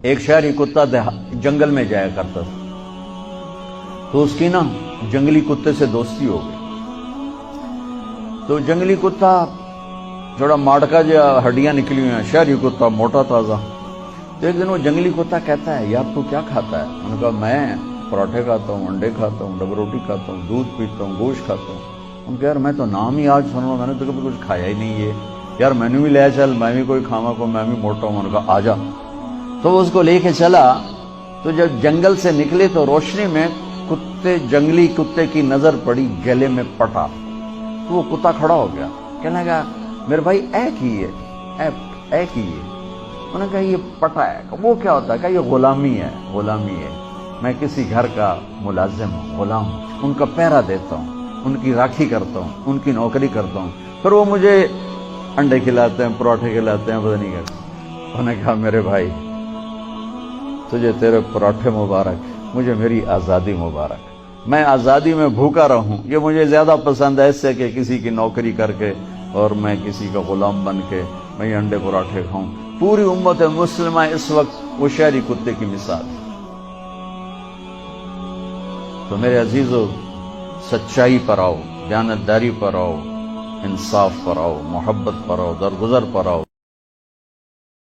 ایک شہری کتا جنگل میں جایا کرتا تھا، تو اس کی نا جنگلی کتے سے دوستی ہو گئی۔ تو جنگلی کتا تھوڑا ماڑکا جو ہڈیاں نکلی ہوئی ہیں، شہری کتا موٹا تازہ۔ تو ایک دن وہ جنگلی کتا کہتا ہے، یار تو کیا کھاتا ہے؟ انہوں نے کہا میں پراٹھے کھاتا ہوں، انڈے کھاتا ہوں، ڈبل روٹی کھاتا ہوں، دودھ پیتا ہوں، گوشت کھاتا ہوں۔ ان کہ یار میں تو نام ہی آج سن رہا ہوں، میں نے تو کبھی کچھ کھایا ہی نہیں ہے، یار میں نے بھی لے چل، میں بھی کوئی کھاوا کو، میں بھی موٹا ہوں۔ انہوں نے کہا آ جا۔ تو وہ اس کو لے کے چلا، تو جب جنگل سے نکلے تو روشنی میں جنگلی کتے کی نظر پڑی گلے میں پٹا۔ تو وہ کتا کھڑا ہو گیا، کہنے لگا میرے بھائی اے کی ہے، اے کی ہے؟ انہوں نے کہا یہ پٹا ہے۔ وہ کیا ہوتا ہے؟ کہا یہ غلامی ہے، غلامی ہے، میں کسی گھر کا ملازم ہوں، غلام ہوں، ان کا پہرا دیتا ہوں، ان کی راکھی کرتا ہوں، ان کی نوکری کرتا ہوں، پھر وہ مجھے انڈے کھلاتے ہیں، پراٹھے کھلاتے ہیں، پتہ نہیں کرتے۔ انہوں نے کہا میرے بھائی تجھے تیرے پراٹھے مبارک، مجھے میری آزادی مبارک، میں آزادی میں بھوکا رہوں، یہ مجھے زیادہ پسند ہے اس سے کہ کسی کی نوکری کر کے اور میں کسی کا غلام بن کے میں یہ انڈے پراٹھے کھاؤں۔ پوری امت مسلمہ اس وقت وہ شہری کتے کی مثال ہے۔ تو میرے عزیزو، سچائی پر آؤ، دیانتداری پر آؤ، انصاف پر آؤ، محبت پر آؤ، درگزر پر آؤ،